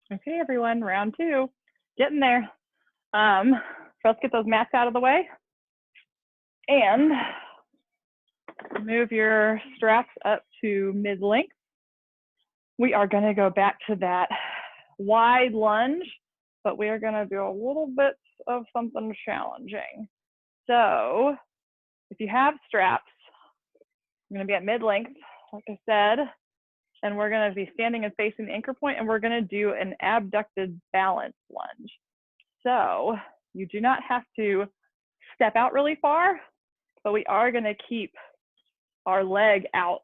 Okay, everyone, round two, getting there. So let's get those mats out of the way and move your straps up to mid-length. We are going to go back to that wide lunge, but we are going to do a little bit of something challenging. So if you have straps, you're going to be at mid-length, like I said, and we're going to be standing and facing the anchor point, and we're going to do an abducted balance lunge. So you do not have to step out really far, but we are going to keep our leg out,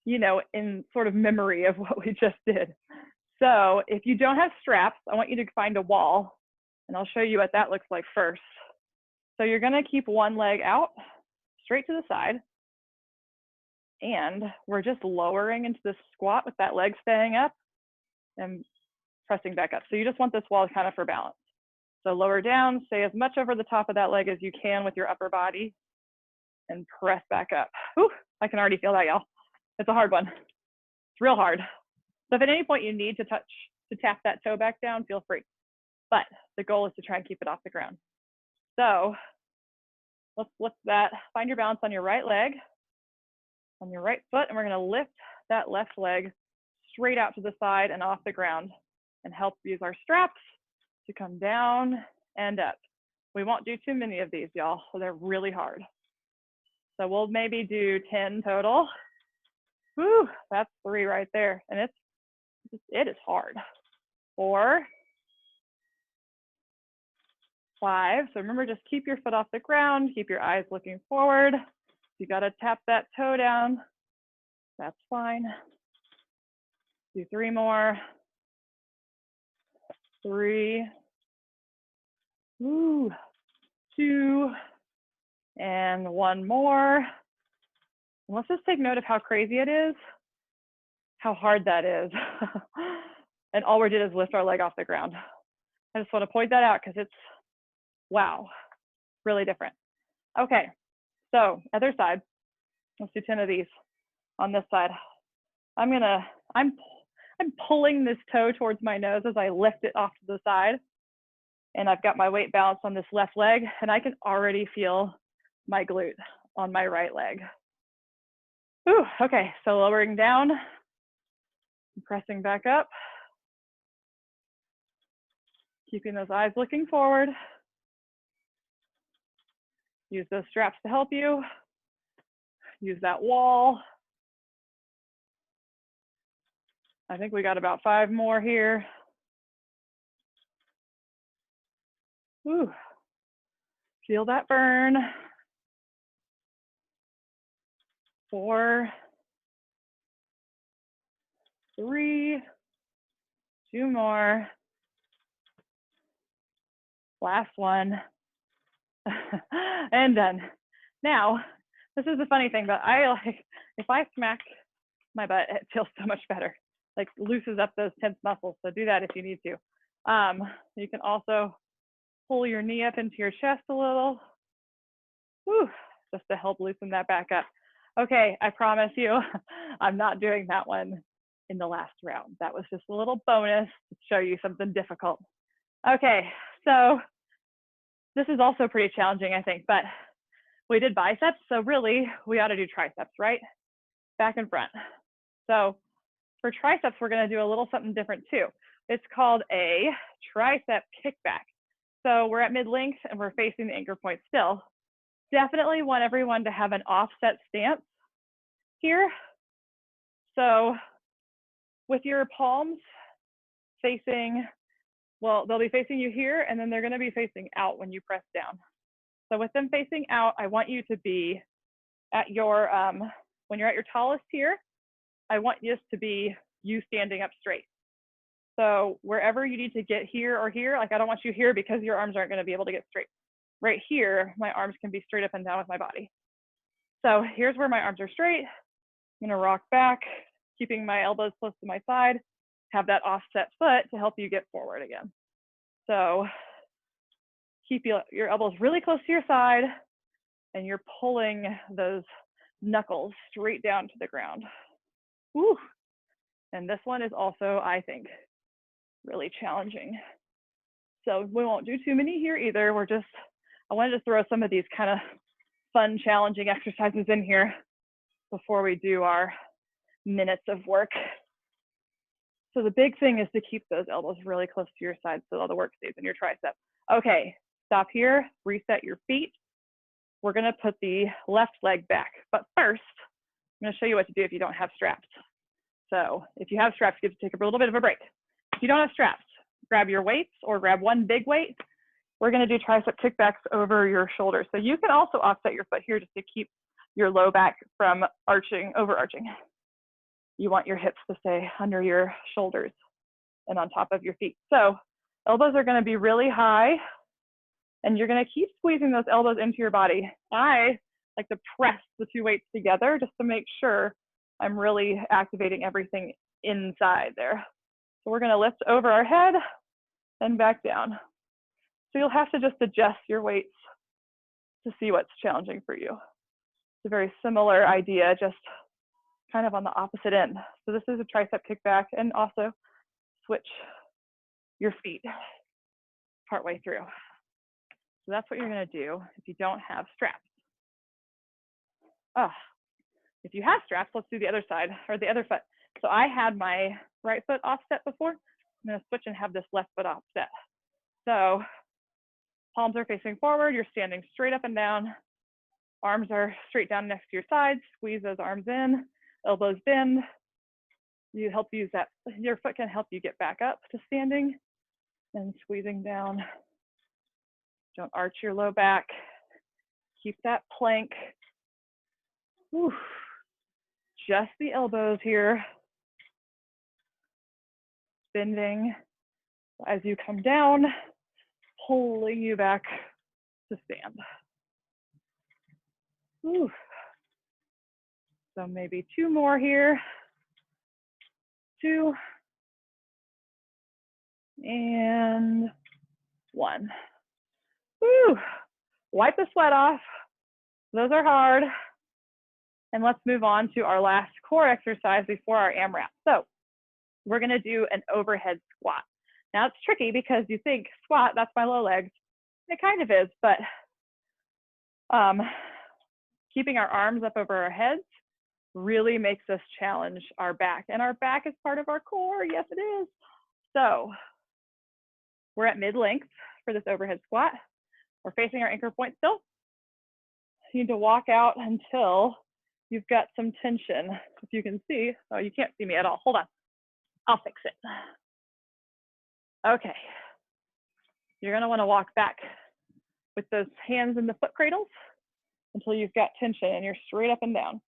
you know, in sort of memory of what we just did. So if you don't have straps, I want you to find a wall, and I'll show you what that looks like first. So you're going to keep one leg out straight to the side, and we're just lowering into the squat with that leg staying up and pressing back up. So you just want this wall kind of for balance. So lower down, stay as much over the top of that leg as you can with your upper body, and press back up. Whew, I can already feel that, y'all. It's a hard one. It's real hard. So if at any point you need to tap that toe back down, feel free. But the goal is to try and keep it off the ground. So let's lift that. Find your balance on your right leg, on your right foot, and we're going to lift that left leg straight out to the side and off the ground, and help use our straps to come down and up. We won't do too many of these, y'all, so they're really hard. So we'll maybe do 10 total. Whew, that's 3 right there, and it is hard. 4, 5. So remember, just keep your foot off the ground, keep your eyes looking forward. If you got to tap that toe down, that's fine. Do 3 more. 3. Ooh, 2, and 1 more. And let's just take note of how crazy it is, how hard that is. And all we did is lift our leg off the ground. I just want to point that out because it's, wow, really different. Okay, so other side. Let's do 10 of these on this side. I'm pulling this toe towards my nose as I lift it off to the side. And I've got my weight balanced on this left leg, and I can already feel my glute on my right leg. Ooh, okay, so lowering down, pressing back up, keeping those eyes looking forward. Use those straps to help you. Use that wall. I think we got about 5 more here. Ooh, feel that burn. 4, 3, 2 more. Last one. And done. Now, this is the funny thing, but if I smack my butt, it feels so much better. Like loosens up those tense muscles. So do that if you need to. You can also pull your knee up into your chest a little. Whew, just to help loosen that back up. Okay, I promise you, I'm not doing that one in the last round. That was just a little bonus to show you something difficult. Okay, so this is also pretty challenging, I think, but we did biceps, so really we ought to do triceps, right? Back and front. So for triceps, we're going to do a little something different too. It's called a tricep kickback. So we're at mid-length and we're facing the anchor point still. Definitely want everyone to have an offset stance here. So with your palms facing, well, they'll be facing you here, and then they're going to be facing out when you press down. So with them facing out, I want you to be at your, when you're at your tallest here, I want this to be you standing up straight. So wherever you need to get here or here, like I don't want you here because your arms aren't going to be able to get straight. Right here, my arms can be straight up and down with my body. So here's where my arms are straight. I'm going to rock back, keeping my elbows close to my side, have that offset foot to help you get forward again. So keep your elbows really close to your side, and you're pulling those knuckles straight down to the ground. Woo. And this one is also, I think, really challenging. So we won't do too many here either. I wanted to throw some of these kind of fun, challenging exercises in here before we do our minutes of work. So the big thing is to keep those elbows really close to your side so all the work stays in your triceps. Okay, stop here, reset your feet. We're gonna put the left leg back. But first, I'm gonna show you what to do if you don't have straps. So if you have straps, you have to take a little bit of a break. If you don't have straps, grab your weights or grab one big weight. We're gonna do tricep kickbacks over your shoulders. So you can also offset your foot here just to keep your low back from overarching. You want your hips to stay under your shoulders and on top of your feet. So elbows are gonna be really high and you're gonna keep squeezing those elbows into your body. I like to press the two weights together just to make sure I'm really activating everything inside there. So we're gonna lift over our head and back down. So you'll have to just adjust your weights to see what's challenging for you. It's a very similar idea, just kind of on the opposite end. So this is a tricep kickback, and also switch your feet partway through. So that's what you're gonna do if you don't have straps. If you have straps, let's do the other side, or the other foot. So I had my right foot offset before. I'm gonna switch and have this left foot offset. So palms are facing forward, you're standing straight up and down. Arms are straight down next to your sides, squeeze those arms in, elbows bend. Your foot can help you get back up to standing and squeezing down. Don't arch your low back. Keep that plank. Whew. Just the elbows here. Bending as you come down, pulling you back to stand. Whew. So maybe two more here. 2 and 1. Whew. Wipe the sweat off. Those are hard. And let's move on to our last core exercise before our AMRAP. So we're gonna do an overhead squat. Now it's tricky because you think squat, that's my low legs. It kind of is, but keeping our arms up over our heads really makes us challenge our back. And our back is part of our core, yes it is. So we're at mid-length for this overhead squat. We're facing our anchor point still. You need to walk out until you've got some tension. If you can see, oh, you can't see me at all. Hold on, I'll fix it. Okay, you're gonna wanna walk back with those hands in the foot cradles until you've got tension and you're straight up and down.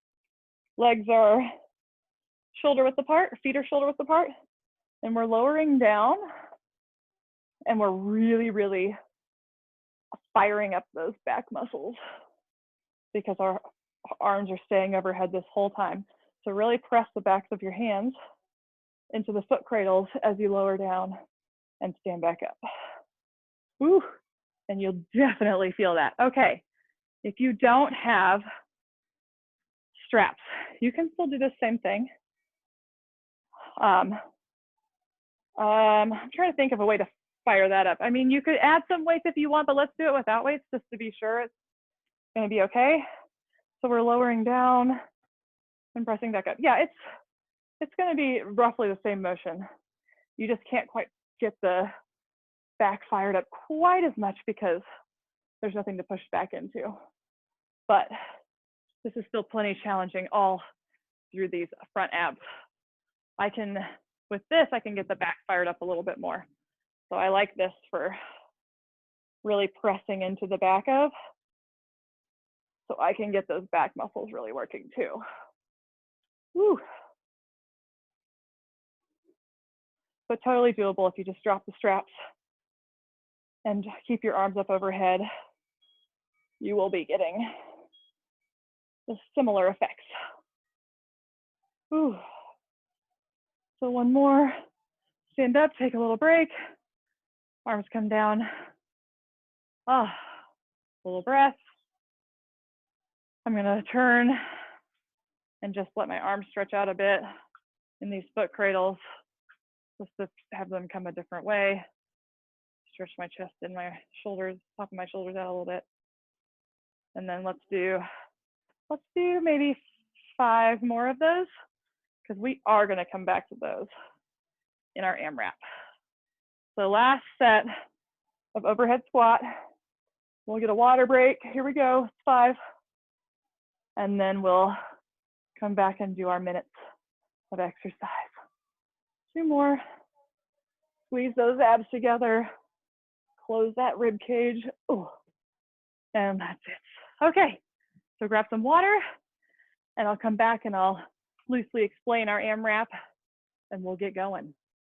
Legs are shoulder width apart, feet are shoulder width apart, and we're lowering down and we're really, really firing up those back muscles because our arms are staying overhead this whole time. So really press the backs of your hands into the foot cradles as you lower down and stand back up. Woo, and you'll definitely feel that. Okay, if you don't have straps, you can still do the same thing. I'm trying to think of a way to fire that up. I mean, you could add some weights if you want, but let's do it without weights just to be sure it's gonna be okay. So we're lowering down and pressing back up. Yeah, it's gonna be roughly the same motion. You just can't quite get the back fired up quite as much because there's nothing to push back into. But this is still plenty challenging all through these front abs. With this, I can get the back fired up a little bit more. So I like this for really pressing into the back of, so I can get those back muscles really working too. Woo. But totally doable if you just drop the straps and keep your arms up overhead. You will be getting the similar effects. Woo. So one more, stand up, take a little break, arms come down. A little breath. I'm gonna turn and just let my arms stretch out a bit in these foot cradles. just to have them come a different way. Stretch my chest and my shoulders, top of my shoulders out a little bit. And then let's do maybe 5 more of those, because we are going to come back to those in our AMRAP. So last set of overhead squat. We'll get a water break. Here we go, it's 5. And then we'll come back and do our minutes of exercise. 2 more. Squeeze those abs together. Close that rib cage. Ooh. And that's it. Okay, so grab some water, and I'll come back and I'll loosely explain our AMRAP, and we'll get going.